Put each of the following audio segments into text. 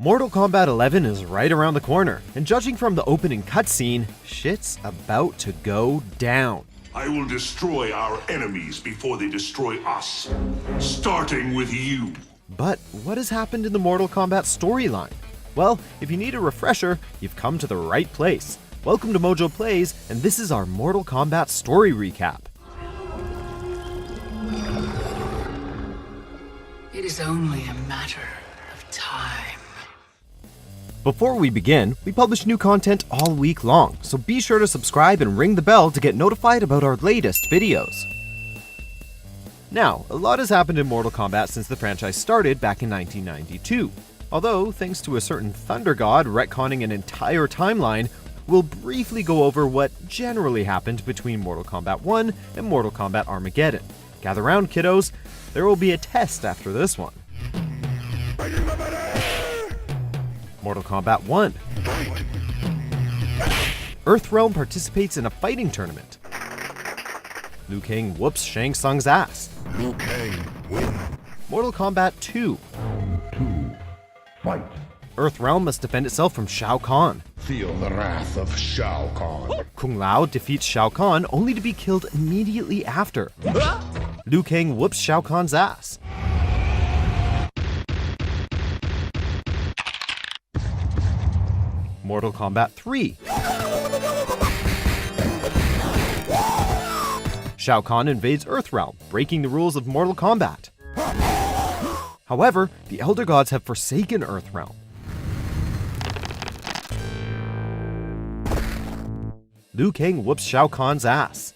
Mortal Kombat 11 is right around the corner, and judging from the opening cutscene, shit's about to go down. I will destroy our enemies before they destroy us, starting with you. But what has happened in the Mortal Kombat storyline? Well, if you need a refresher, you've come to the right place. Welcome to Mojo Plays, and this is our Mortal Kombat story recap. It is only a matter of time. Before we begin, we publish new content all week long, so be sure to subscribe and ring the bell to get notified about our latest videos. Now, a lot has happened in Mortal Kombat since the franchise started back in 1992. Although, thanks to a certain Thunder God retconning an entire timeline, we'll briefly go over what generally happened between Mortal Kombat 1 and Mortal Kombat Armageddon. Gather round, kiddos, there will be a test after this one. Mortal Kombat 1. Earthrealm participates in a fighting tournament. Liu Kang whoops Shang Tsung's ass. Liu Kang win. Mortal Kombat 2. Fight. Earthrealm must defend itself from Shao Kahn. Feel the wrath of Shao Kahn. Kung Lao defeats Shao Kahn only to be killed immediately after. Liu Kang whoops Shao Kahn's ass. Mortal Kombat 3. Shao Kahn invades Earthrealm, breaking the rules of Mortal Kombat. However, the Elder Gods have forsaken Earthrealm. Liu Kang whoops Shao Kahn's ass.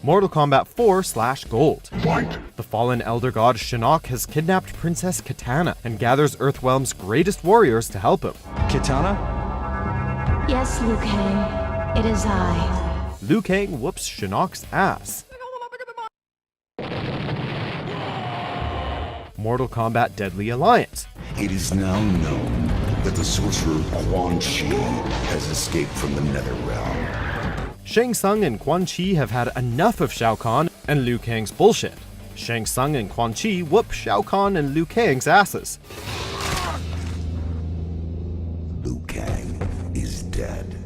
Mortal Kombat 4/Gold. Fight. The fallen Elder God Shinnok has kidnapped Princess Kitana and gathers Earthrealm's greatest warriors to help him. Kitana? Yes, Liu Kang. It is I. Liu Kang whoops Shinnok's ass. Mortal Kombat Deadly Alliance. It is now known that the sorcerer Quan Chi has escaped from the Netherrealm. Shang Tsung and Quan Chi have had enough of Shao Kahn and Liu Kang's bullshit. Shang Tsung and Quan Chi whoop Shao Kahn and Liu Kang's asses. Liu Kang is dead.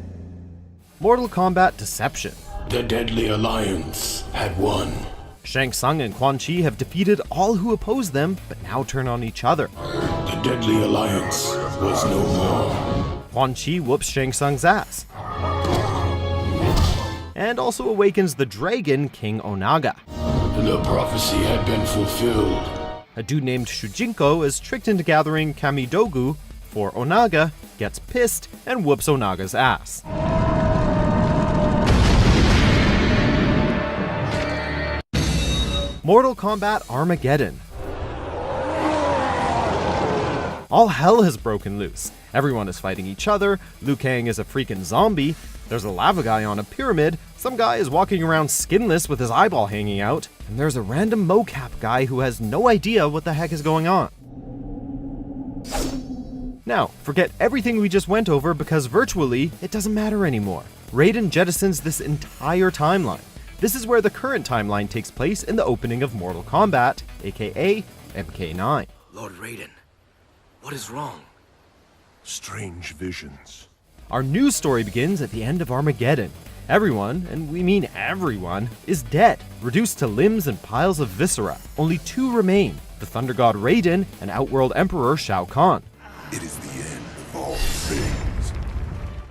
Mortal Kombat Deception. The Deadly Alliance had won. Shang Tsung and Quan Chi have defeated all who oppose them, but now turn on each other. The Deadly Alliance was no more. Quan Chi whoops Shang Tsung's ass. And also awakens the dragon King Onaga. The prophecy had been fulfilled. A dude named Shujinko is tricked into gathering Kamidogu for Onaga, gets pissed, and whoops Onaga's ass. Mortal Kombat Armageddon. All hell has broken loose. Everyone is fighting each other, Liu Kang is a freaking zombie, there's a lava guy on a pyramid, some guy is walking around skinless with his eyeball hanging out, and there's a random mocap guy who has no idea what the heck is going on. Now, forget everything we just went over because virtually, it doesn't matter anymore. Raiden jettisons this entire timeline. This is where the current timeline takes place in the opening of Mortal Kombat, aka MK9. Lord Raiden, what is wrong? Strange visions. Our news story begins at the end of Armageddon. Everyone, and we mean everyone, is dead, reduced to limbs and piles of viscera. Only two remain, the Thunder God Raiden and Outworld Emperor Shao Kahn. It is the end of all things.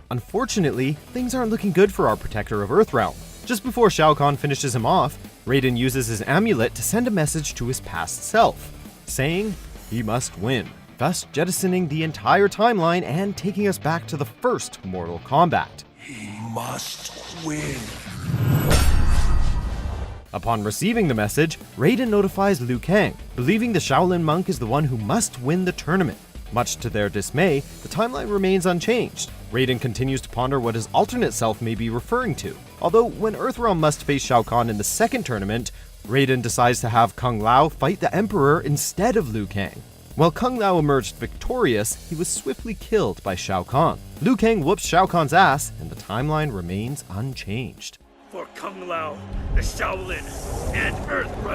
Unfortunately, things aren't looking good for our protector of Earthrealm. Just before Shao Kahn finishes him off, Raiden uses his amulet to send a message to his past self, saying he must win, thus jettisoning the entire timeline and taking us back to the first Mortal Kombat. He must win. Upon receiving the message, Raiden notifies Liu Kang, believing the Shaolin monk is the one who must win the tournament. Much to their dismay, the timeline remains unchanged. Raiden continues to ponder what his alternate self may be referring to. Although, when Earthrealm must face Shao Kahn in the second tournament, Raiden decides to have Kung Lao fight the Emperor instead of Liu Kang. While Kung Lao emerged victorious, he was swiftly killed by Shao Kahn. Liu Kang whoops Shao Kahn's ass, and the timeline remains unchanged. For Kung Lao, the Shaolin, and Earthrealm.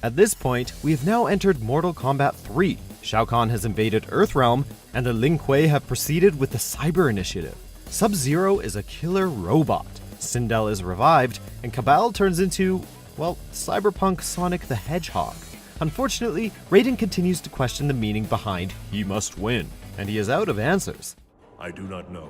At this point, we have now entered Mortal Kombat 3. Shao Kahn has invaded Earthrealm, and the Lin Kuei have proceeded with the Cyber Initiative. Sub-Zero is a killer robot, Sindel is revived, and Cabal turns into, well, cyberpunk Sonic the Hedgehog. Unfortunately, Raiden continues to question the meaning behind "he must win," and he is out of answers. I do not know.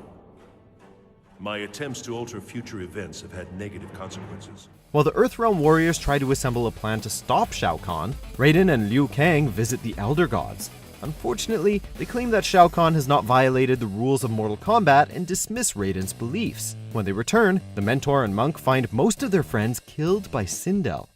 My attempts to alter future events have had negative consequences. While the Earthrealm warriors try to assemble a plan to stop Shao Kahn, Raiden and Liu Kang visit the Elder Gods. Unfortunately, they claim that Shao Kahn has not violated the rules of Mortal Kombat and dismiss Raiden's beliefs. When they return, the Mentor and Monk find most of their friends killed by Sindel.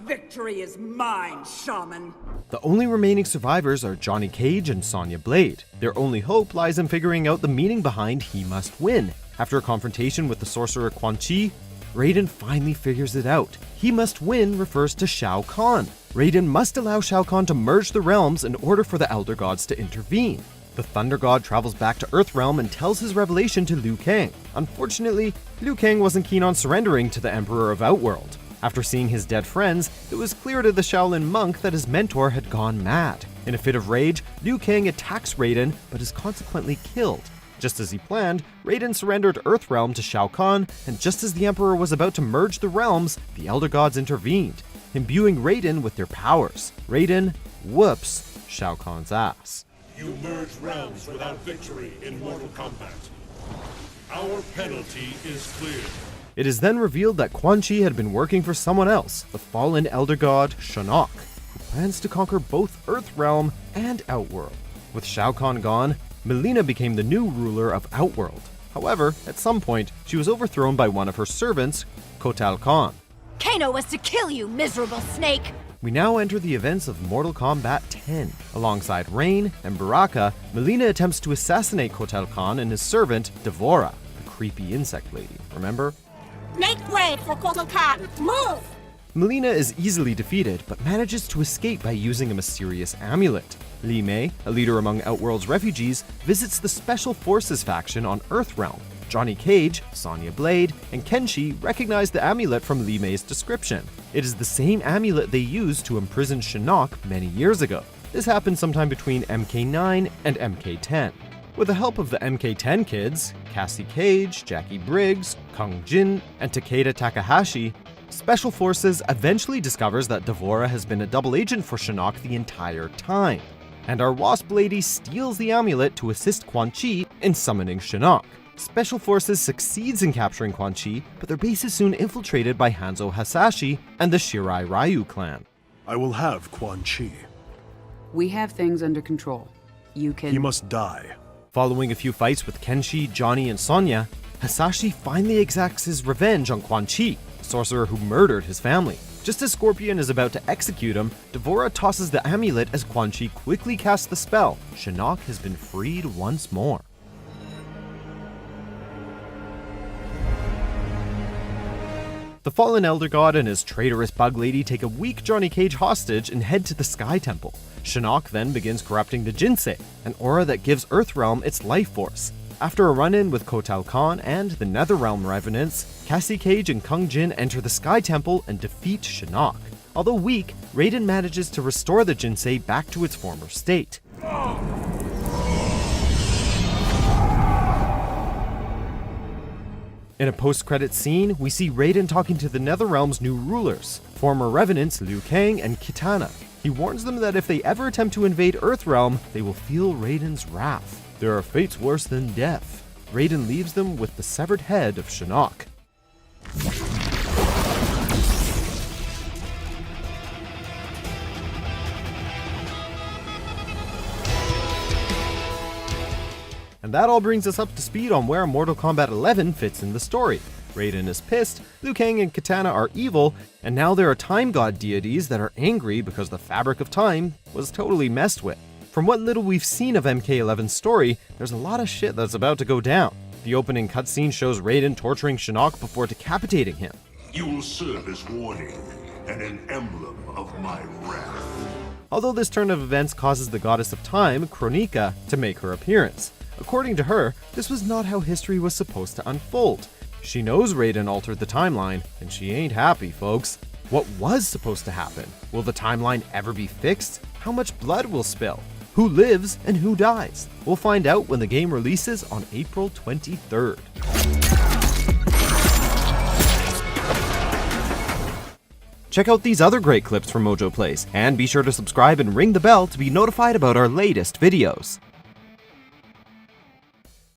Victory is mine, Shaman. The only remaining survivors are Johnny Cage and Sonya Blade. Their only hope lies in figuring out the meaning behind "he must win." After a confrontation with the sorcerer Quan Chi, Raiden finally figures it out. "He must win" refers to Shao Kahn. Raiden must allow Shao Kahn to merge the realms in order for the Elder Gods to intervene. The Thunder God travels back to Earthrealm and tells his revelation to Liu Kang. Unfortunately, Liu Kang wasn't keen on surrendering to the Emperor of Outworld. After seeing his dead friends, it was clear to the Shaolin monk that his mentor had gone mad. In a fit of rage, Liu Kang attacks Raiden, but is consequently killed. Just as he planned, Raiden surrendered Earthrealm to Shao Kahn, and just as the Emperor was about to merge the realms, the Elder Gods intervened, imbuing Raiden with their powers. Raiden whoops Shao Kahn's ass. You merge realms without victory in Mortal Kombat. Our penalty is clear. It is then revealed that Quan Chi had been working for someone else, the fallen Elder God Shinnok, who plans to conquer both Earthrealm and Outworld. With Shao Kahn gone, Mileena became the new ruler of Outworld. However, at some point, she was overthrown by one of her servants, Kotal Kahn. Kano was to kill you, miserable snake! We now enter the events of Mortal Kombat 10. Alongside Rain and Baraka, Mileena attempts to assassinate Kotal Kahn and his servant, Devora, the creepy insect lady, remember? Make way for Kotal Kahn. Move! Mileena is easily defeated, but manages to escape by using a mysterious amulet. Li Mei, a leader among Outworld's refugees, visits the Special Forces faction on Earthrealm. Johnny Cage, Sonya Blade, and Kenshi recognize the amulet from Li Mei's description. It is the same amulet they used to imprison Shinnok many years ago. This happened sometime between MK9 and MK10. With the help of the MK10 kids, Cassie Cage, Jackie Briggs, Kung Jin, and Takeda Takahashi, Special Forces eventually discovers that Devora has been a double agent for Shinnok the entire time. And our Wasp Lady steals the amulet to assist Quan Chi in summoning Shinnok. Special Forces succeeds in capturing Quan Chi, but their base is soon infiltrated by Hanzo Hasashi and the Shirai Ryu clan. I will have Quan Chi. We have things under control. You can... He must die. Following a few fights with Kenshi, Johnny, and Sonya, Hasashi finally exacts his revenge on Quan Chi, the sorcerer who murdered his family. Just as Scorpion is about to execute him, Devora tosses the amulet as Quan Chi quickly casts the spell. Shinnok has been freed once more. The fallen Elder God and his traitorous bug lady take a weak Johnny Cage hostage and head to the Sky Temple. Shinnok then begins corrupting the Jinsei, an aura that gives Earthrealm its life force. After a run-in with Kotal Kahn and the Netherrealm Revenants, Cassie Cage and Kung Jin enter the Sky Temple and defeat Shinnok. Although weak, Raiden manages to restore the Jinsei back to its former state. In a post-credits scene, we see Raiden talking to the Netherrealm's new rulers, former Revenants Liu Kang and Kitana. He warns them that if they ever attempt to invade Earthrealm, they will feel Raiden's wrath. There are fates worse than death. Raiden leaves them with the severed head of Shinnok. And that all brings us up to speed on where Mortal Kombat 11 fits in the story. Raiden is pissed, Liu Kang and Kitana are evil, and now there are time god deities that are angry because the fabric of time was totally messed with. From what little we've seen of MK11's story, there's a lot of shit that's about to go down. The opening cutscene shows Raiden torturing Shinnok before decapitating him. You will serve as warning and an emblem of my wrath. Although this turn of events causes the goddess of time, Kronika, to make her appearance. According to her, this was not how history was supposed to unfold. She knows Raiden altered the timeline, and she ain't happy, folks. What was supposed to happen? Will the timeline ever be fixed? How much blood will spill? Who lives and who dies? We'll find out when the game releases on April 23rd. Check out these other great clips from Mojo Plays, and be sure to subscribe and ring the bell to be notified about our latest videos.